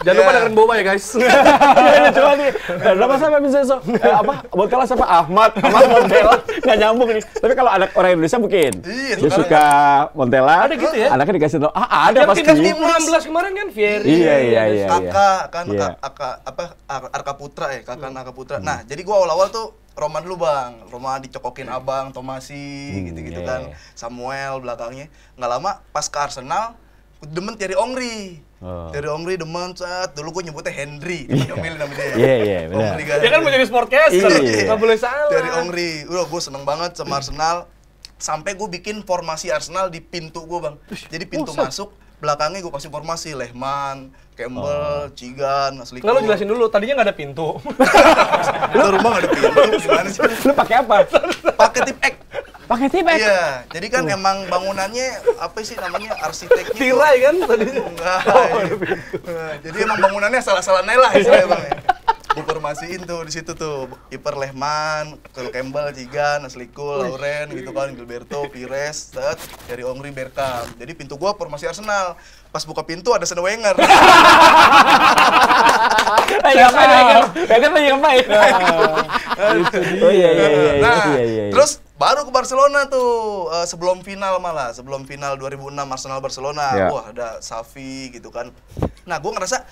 Jangan lupa dengerin boba ya guys.
Iya, coba nih. Nama siapa Vincenzo? Montella siapa? Ahmad Montella. Nggak nyambung nih. Tapi kalau anak orang Indonesia mungkin.
Iya,
Dia suka Montella.
Ada gitu ya?
Anaknya dikasih tau. Ada
Yang
pasti.
timnas 16 kemarin kan Fieri.
Iya.
Kakak kan
Iya.
Arka Putra ya, kakak Arka Putra. Nah, jadi gua awal-awal tuh Roma dulu bang, Roma dicokokin abang, Tomasi, gitu-gitu kan, Samuel belakangnya. Nggak lama pas ke Arsenal, demen Thierry Henry. Thierry Henry demen, dulu gue nyebutnya Henry, milih nama dia.
Iya, benar.
Henry
Dia kan mau jadi sportcaster,
Iya.
nggak boleh salah.
Thierry Henry, udah gue seneng banget sama Arsenal. Sampai gue bikin formasi Arsenal di pintu gue bang. Jadi pintu masuk, belakangnya gue kasih formasi Lehmann, Campbell, Cigan, Asliko.
Nggak, lo jelasin dulu, tadinya nggak ada pintu.
Itu rumah nggak ada pintu, gimana sih?
Lu pakai apa?
Pakai tip X.
Pakai tipek.
Iya, jadi kan emang bangunannya apa sih namanya arsiteknya?
Tirai kan tadinya.
Enggak. Jadi emang bangunannya salah-salah nela istilahnya bang. Gue formasiin tuh di situ tuh kiper Lehmann, Campbell, Cigan, Asliko, Lauren gitu kan, Gilberto, Pires, dari Henry, Bergkamp. Jadi pintu gua formasi Arsenal. Pas buka pintu ada Arsene Wenger.
Wenger lagi ngapain? Oh iya.
Terus baru ke Barcelona tuh sebelum final 2006 Arsenal Barcelona.
Ya.
Wah, ada Xavi gitu kan. Nah, gua ngerasa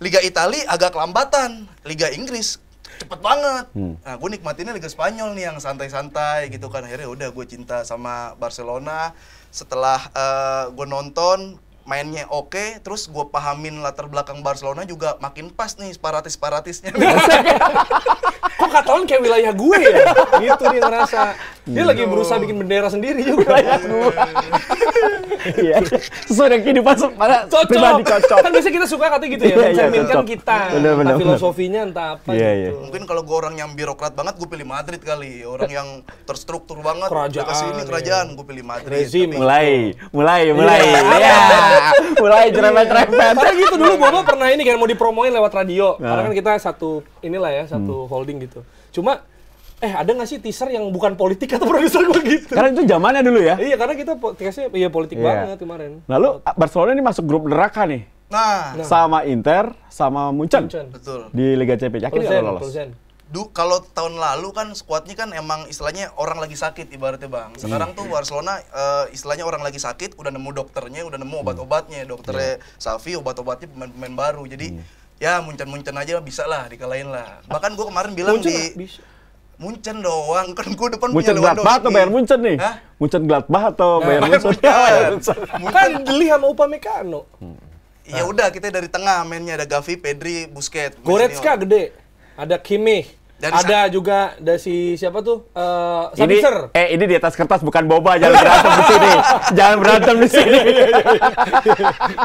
Liga Italia agak kelambatan, Liga Inggris cepet banget. Nah, gue nikmatinnya Liga Spanyol nih yang santai-santai gitu kan. Akhirnya udah gue cinta sama Barcelona. Setelah gue nonton, mainnya oke, terus gue pahamin latar belakang Barcelona juga makin pas nih separatisnya.
Kok Katalan kayak wilayah gue ya? Gitu dia ngerasa. Dia lagi berusaha bikin bendera sendiri juga.
Iya. Sesuai dengan kehidupan pribadi cocok.
Kan biasanya kita suka katanya gitu ya, mencerminkan kita. Entah filosofinya, entah apa gitu.
Mungkin kalau gue orang yang birokrat banget, gue pilih Madrid kali. Orang yang terstruktur banget, kerajaan, gue pilih Madrid.
Rezim.
Mulai. Ya. Mulai jerempet-jerempet.
Karena gitu dulu Boba pernah ini kan mau dipromoin lewat radio. Karena kan kita satu holding gitu. Cuma ada nggak sih teaser yang bukan politik atau produser gue gitu?
Karena itu zamannya dulu ya.
Iya, karena kita podcastnya politik banget kemarin.
Lalu Barcelona ini masuk grup neraka nih.
Nah,
sama Inter, sama Munchen.
Betul.
Di Liga Champions. Yakin nggak lolos?
Kalau tahun lalu kan skuadnya kan emang istilahnya orang lagi sakit ibaratnya Bang. Sekarang tuh Barcelona istilahnya orang lagi sakit, udah nemu dokternya, udah nemu obat-obatnya. Dokternya Xavi, obat-obatnya pemain-pemain baru. Jadi ya Munchen aja bisa lah, dikalahin lah. Bahkan gue kemarin bilang Munchen doang, kan gue depan
Munchen
punya Lewandowski.
Gladbach atau Bayern Munchen nih? Hah? Munchen Gladbach atau Bayern Munchen?
Kan beli sama Upamecano.
Ya udah, kita dari tengah mainnya ada Gavi, Pedri, Busquets.
Goretzka gede. Ada Kimmich. Ada juga si siapa tuh? Sabitzer.
Ini di atas kertas bukan boba, jangan berantem di sini. Jangan berantem di sini.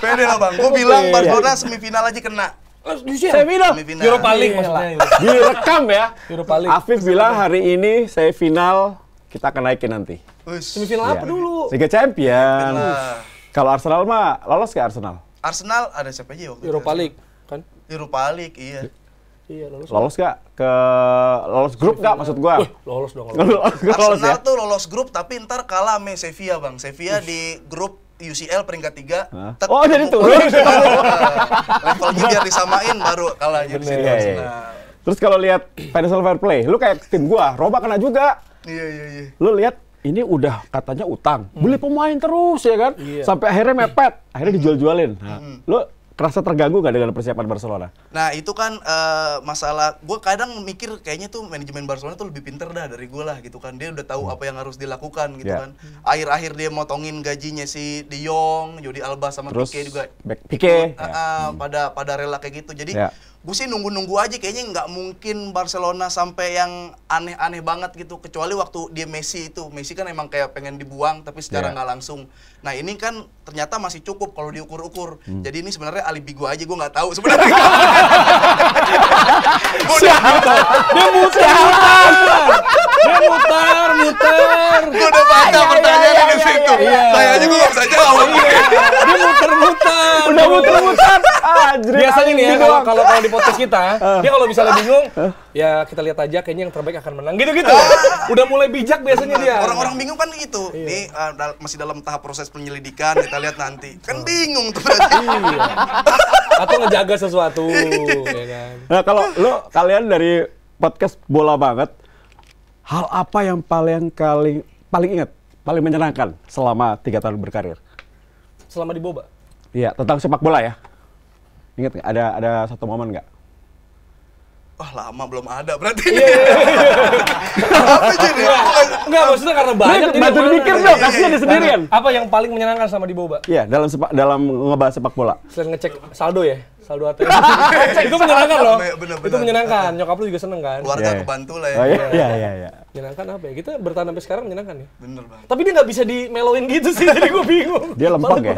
Pede lah Bang, gue bilang Barcelona semifinal aja kena.
Semifinal.
Europa League maksudnya.
Direkam ya.
Europa League.
Afif bilang hari ini final kita akan naikin nanti.
Semifinal apa dulu?
Liga Champions. Kalau Arsenal mah lolos ke Arsenal?
Arsenal ada siapa aja waktu
Europa League kan?
Europa League iya.
Iya, lolos nggak ke lolos grup nggak maksud gua?
Lolos dong.
Arsenal tuh lolos grup tapi ntar kalah sama Sevilla Bang. Sevilla di grup UCL peringkat 3.
Oh jadi turun.
Levelnya biar disamain baru kalah jadi Arsenal.
Terus kalau lihat financial fair play, lu kayak tim gua, Roma kena juga.
Iya.
Lu lihat ini udah katanya utang, beli pemain terus ya kan, sampai akhirnya mepet, akhirnya dijual-jualin. Lu kerasa terganggu nggak dengan persiapan Barcelona?
Nah itu kan masalah, gue kadang mikir kayaknya tuh manajemen Barcelona tuh lebih pinter dah dari gue lah gitu kan. Dia udah tahu apa yang harus dilakukan gitu kan. Akhir-akhir dia motongin gajinya si De Jong, Jordi Alba sama Pique juga.
Pique.
Pada rela kayak gitu. Jadi gue sih nunggu-nunggu aja, kayaknya nggak mungkin Barcelona sampai yang aneh-aneh banget gitu. Kecuali waktu dia Messi kan emang kayak pengen dibuang tapi secara nggak langsung. Nah ini kan ternyata masih cukup kalau diukur-ukur. Jadi ini sebenarnya alibi gue aja, gue nggak tahu sebenarnya.
Dia muter.
Gue udah baca pertanyaan di situ. Saya aja gue nggak bisa jawab.
Dia muter-muter.
Udah muter-muter.
Biasanya nih ya kalau di podcast kita, dia kalau misalnya bingung, ya kita lihat aja kayaknya yang terbaik akan menang gitu-gitu. Udah mulai bijak biasanya dia.
Orang-orang bingung kan gitu. Ini masih dalam tahap proses penyelidikan, kita lihat nanti. Kan bingung tuh berarti.
Atau ngejaga sesuatu, ya kan.
Nah, kalau kalian dari podcast Bola Banget, hal apa yang paling ingat, paling menyenangkan selama 3 tahun berkarir?
Selama di Boba?
Iya, tentang sepak bola ya. Ingat nggak? Ada satu momen nggak?
Wah lama belum ada berarti.
Apa jadi? Enggak, maksudnya karena banyak.
Bantu mikir dong, kasihan dia sendirian.
Apa yang paling menyenangkan sama di Boba?
Iya, dalam ngebahas sepak bola.
Selain ngecek saldo ya? Saldo ATM. Itu menyenangkan loh. Itu menyenangkan. Nyokap lu juga seneng kan?
Keluarga kebantu lah ya.
Oh, iya.
Menyenangkan apa ya? Kita bertahan sampai sekarang menyenangkan ya?
Bener banget.
Tapi dia nggak bisa dimeloin gitu sih, jadi gue bingung.
Dia lempeng ya?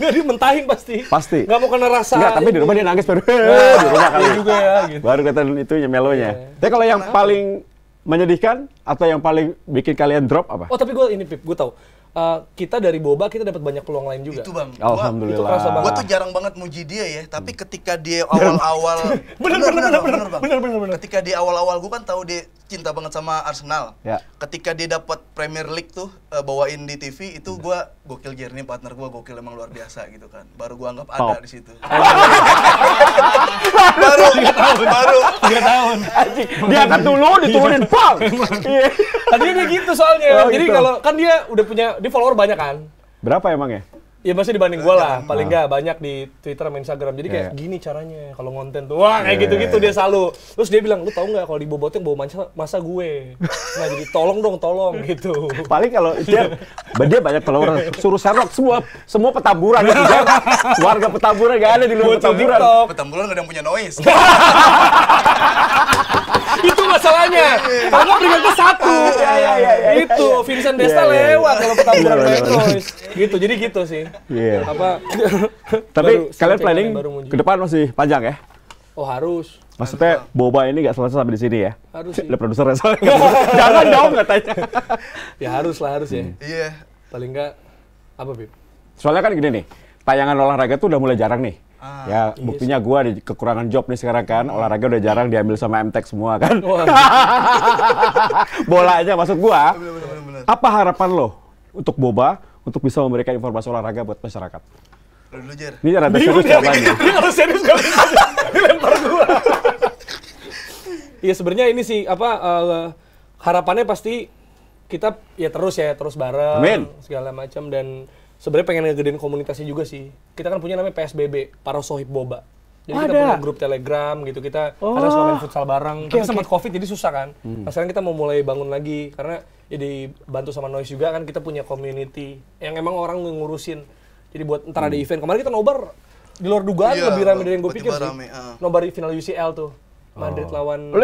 Nggak, dia mentahin pasti.
Nggak
mau kena rasa.
Nggak, tapi di rumah dia nangis baru.
Di rumah kali juga ya. Gitu.
Baru kelihatan itunya melonya. Tapi kalau yang paling menyedihkan atau yang paling bikin kalian drop apa?
Oh tapi gue tahu. Kita dari Boba kita dapat banyak peluang lain juga.
Itu Bang.
Alhamdulillah.
Gue tuh jarang banget muji dia ya, tapi ketika dia awal-awal bener. Ketika di awal-awal gue kan tahu dia cinta banget sama Arsenal.
Ya.
Ketika dia dapat Premier League tuh bawain di TV itu gue gokil, Jernih partner gue gokil, emang luar biasa gitu kan. Baru gue anggap ada di situ. baru
3 tahun.
Dia akan dulu diturunin pang.
Tadinya dia gitu soalnya. Jadi kalau kan dia udah punya, dia follower banyak kan.
Berapa emang ya?
Ya masih dibanding gue lah, paling nggak banyak di Twitter sama Instagram. Jadi kayak gini caranya kalau ngonten tuh, wah kayak gitu-gitu dia selalu. Terus dia bilang, lu tahu nggak kalau di Boboteng bawa masa gue. Nah jadi tolong gitu.
Paling kalau dia banyak follower, suruh Sherlock semua Petamburan. Warga Petamburan nggak ada di luar Petamburan.
Petamburan nggak ada yang punya noise.
Itu masalahnya. Karena peringkat satu. Itu Vincent Desta lewat kalau Petamburan banyak noise. Gitu. Jadi gitu sih.
Iya.
Baru
Tapi kalian planning
muncul.
ke depan masih panjang ya?
Oh harus.
Maksudnya boba ini nggak selesai sampai di sini ya?
Harus sih.
Ada produsernya soalnya. Jangan dong katanya.
Ya harus ya.
Iya.
Paling nggak apa Bib?
Soalnya kan gini nih, tayangan olahraga tuh udah mulai jarang nih. Ya buktinya gua di kekurangan job nih sekarang kan, olahraga udah jarang diambil sama MTech semua kan. Bola aja maksud gua.
Bener.
Apa harapan lo untuk boba untuk bisa memberikan informasi olahraga buat masyarakat?
Dulu Jer.
Ini rada serius jawabannya.
Dia kalau serius gak bisa. Dilempar gua. Iya sebenarnya ini sih harapannya pasti kita terus bareng.
Amin.
Segala macam dan sebenarnya pengen ngegedein komunitasnya juga sih. Kita kan punya namanya PSBB, Para Sohib Boba. Jadi kita punya grup Telegram gitu. Kita kadang suka main futsal bareng. Tapi sempat Covid jadi susah kan. Nah sekarang kita mau mulai bangun lagi karena ya dibantu sama Noise juga kan kita punya community yang emang orang ngurusin. Jadi buat ntar ada event. Kemarin kita nobar di luar dugaan lebih ramai dari yang gue pikir sih. Nobar di final UCL tuh. Madrid lawan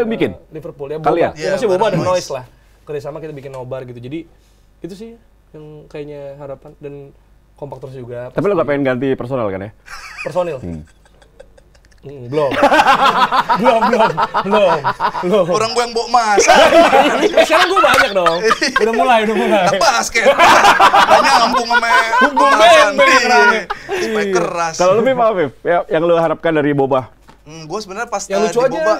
Liverpool. Ya Boba. Ya masih Boba dan Noise lah. Kerjasama kita bikin nobar gitu. Jadi itu sih yang kayaknya harapan dan kompak terus juga.
Tapi lo gak pengen ganti personal kan ya?
Personil? Belum.
Orang gue yang bawa masa.
Sekarang gue banyak dong. Udah mulai.
Tak basket. Banyak ngambung sama pembahasan. Supaya keras.
Kalau lebih apa, Viv? Yang lo harapkan dari boba?
Gue sebenarnya pas
yang lucu
di
aja.
Boba,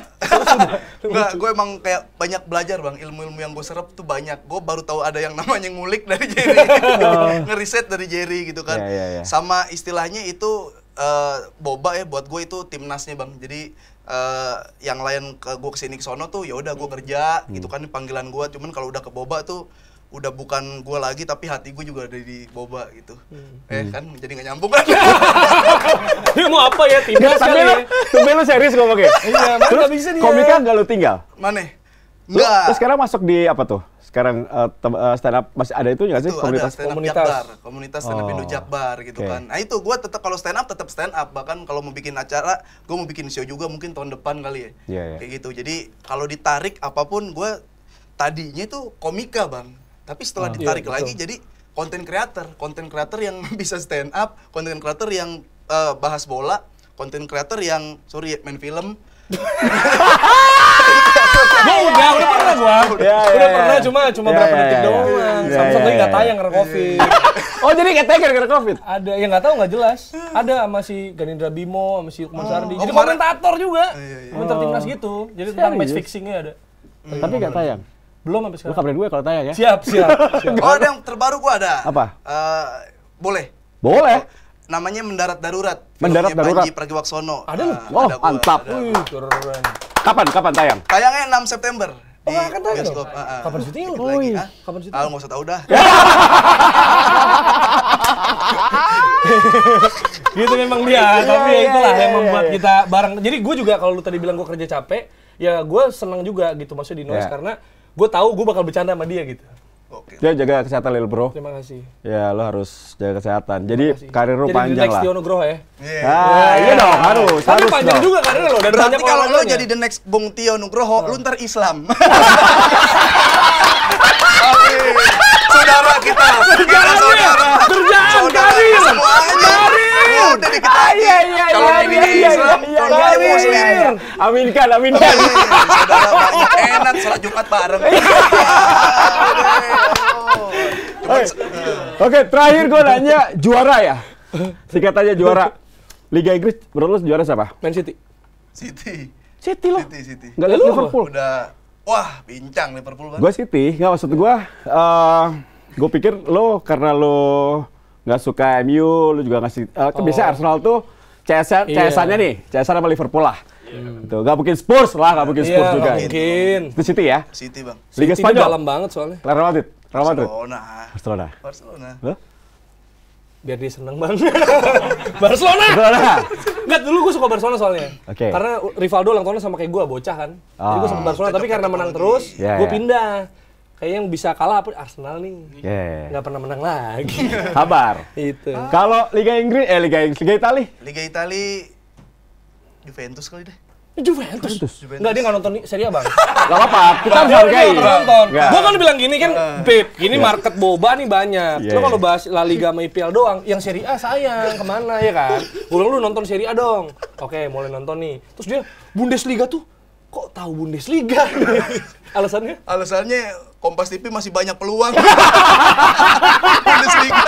enggak, gue emang kayak banyak belajar bang, ilmu-ilmu yang gue serap tuh banyak. Gue baru tahu ada yang namanya ngulik dari Jerry, ngeriset dari Jerry gitu kan. Sama istilahnya itu Boba ya buat gue itu timnasnya bang. Jadi yang lain gue kesini kesono tuh ya udah gue kerja gitu kan panggilan gue. Cuman kalau udah ke Boba tuh udah bukan gue lagi tapi hati gue juga ada di Boba gitu. Kan jadi nggak nyambung kan.
Dia mau apa ya? Timnas kali ya.
Tapi lu serius ngomongnya?
Iya, mana nggak bisa dia.
Komika nggak lu tinggal?
Mana?
Enggak. Terus sekarang masuk di apa tuh? Sekarang stand up masih ada itu nggak sih?
Itu
Komunitas
ada stand up Jakbar, komunitas stand up Indo Jakbar gitu kan. Nah itu gue tetap kalau stand up bahkan kalau mau bikin acara gue mau bikin show juga mungkin tahun depan kali ya. Kayak gitu. Jadi kalau ditarik apapun gue tadinya itu komika bang. Tapi setelah ditarik lagi jadi konten creator yang bisa stand up, konten creator yang bahas bola, konten creator yang main film.
Udah pernah gua. Udah pernah cuma berapa detik doang. Samsung lagi nggak tayang karena Covid.
Oh jadi katanya gara-gara Covid?
Ada yang nggak tahu nggak jelas. Ada sama si Ganindra Bimo, sama si Lukman Sardi. Jadi komentator juga. Komentar timnas gitu. Jadi tentang match fixingnya ada.
Tapi nggak tayang.
Belum sampai
Lu
sekarang.
kabarin gue kalau tayang ya?
Siap.
Oh ada yang terbaru gua ada.
Apa?
Boleh. Namanya Mendarat Darurat.
Mendarat Darurat.
Panji Pragiwaksono.
Ada lu?
Oh mantap.
Keren.
Kapan tayang?
Tayangnya 6 September.
Oh akan tayang
bioskop.
Kapan syuting lu? Kapan syuting?
Nggak usah tahu dah.
Gitu memang dia, tapi ya itulah yang membuat kita bareng. Jadi gue juga kalau lu tadi bilang gue kerja capek, ya gue senang juga gitu maksudnya di Noise karena gue tahu gue bakal bercanda sama dia gitu.
Dia jaga kesehatan lil bro.
Terima kasih.
Ya lo harus jaga kesehatan. Jadi karir lo panjang lah.
Jadi the next Tionugroho ya.
Iya dong harus.
Tapi panjang juga karir lo.
Berarti kalau lo jadi the next Bung Tio Nugroho, lu ntar Islam. Saudara kita saudara.
Kerjaan karir.
Semuanya. Udah dikit lagi. Kalau ini Islam, kalau ini Muslim.
Aminkan.
Saudara banyak enak salat Jumat bareng.
Oke, terakhir gue nanya juara ya. Singkat aja juara. Liga Inggris menurut lu juara siapa?
Man City.
City loh.
City.
Nggak lihat Liverpool.
Udah, wah bincang Liverpool banget.
Gue City, nggak maksud gue pikir lo karena lo nggak suka MU, lo juga ngasih. Biasanya Arsenal tuh CS-annya nih, CS-an sama Liverpool lah. Tuh, nggak mungkin Spurs lah, nggak mungkin Spurs juga.
Mungkin.
Itu City ya?
City bang.
Liga
Spanyol
Spanyol.
Dalam banget soalnya.
Real Madrid.
Barcelona.
Huh?
biar dia seneng bang. Barcelona. Enggak, dulu gue suka Barcelona soalnya.
Oke.
Karena Rivaldo ulang tahunnya sama kayak gue, bocah kan. Jadi gue sama Barcelona, tapi karena menang terus, gue pindah. Kayaknya yang bisa kalah apa Arsenal nih. Nggak pernah menang lagi.
Kabar.
Itu.
Kalau Liga Inggris, Liga Italia.
Liga Italia Juventus kali deh.
Juventus. Enggak, dia nggak nonton Serie A, Bang.
Gak apa-apa, kita harus
Dia
hargai.
nggak nonton.
Nggak.
Gue kan bilang gini kan, Beb, gini market boba nih banyak. Lo kalau bahas La Liga sama IPL doang, yang Serie A sayang, kemana ya kan? Gue bilang lu nonton Serie A dong. Oke, mulai nonton nih. Terus dia, Bundesliga tuh, kok tahu Bundesliga? Alasannya?
Alasannya Kompas TV masih banyak peluang. Bundesliga.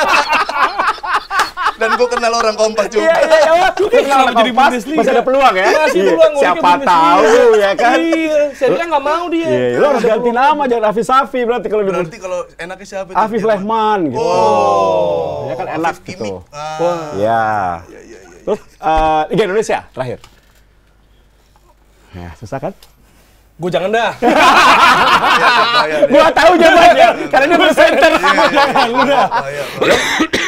Dan gue kenal orang Kompas juga.
Iya.
Kenapa jadi Bundesliga?
Masih ada peluang ya?
Masih
Iya.
peluang.
Siapa tahu ya kan?
Iya, Serie A nggak mau dia.
Iya, lo harus ganti nama, jangan Afif Safi berarti kalau
Berarti kalau enaknya siapa itu?
Afif Lehman gitu.
Oh.
Ya kan enak
Afif
gitu.
Kimik.
Wah.
Iya. Terus Liga Indonesia terakhir. Ya, susah kan?
Gue jangan dah.
Gua tahu jawabannya karena dia presenter. Jangan lu dah.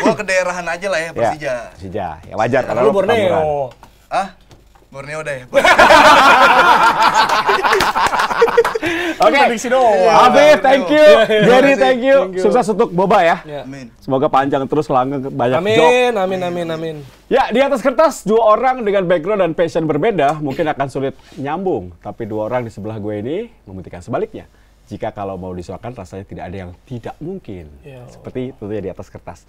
Gua ke daerahan aja lah ya, Persija.
Persija. Ya wajar karena
Lu
lu Petamburan.
Borneo.
Borneo deh.
Oke.
Prediksi doang.
Afif, thank you. Jerry,
Terima kasih.
thank you.
Thank you.
Sukses untuk Boba ya.
Amin.
Semoga panjang terus langgeng banyak job.
Amin.
Ya, di atas kertas dua orang dengan background dan passion berbeda mungkin akan sulit nyambung. Tapi dua orang di sebelah gue ini membuktikan sebaliknya. Jika kalau mau disuarakan rasanya tidak ada yang tidak mungkin. Seperti tentunya di atas kertas.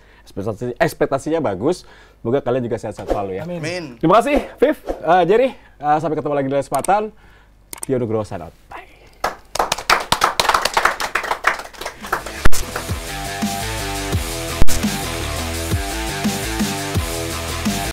Ekspektasinya bagus. Semoga kalian juga sehat-sehat selalu ya.
Amin.
Terima kasih, Viv, Jerry. Sampai ketemu lagi di lain kesempatan. Tio Nugroho sign out.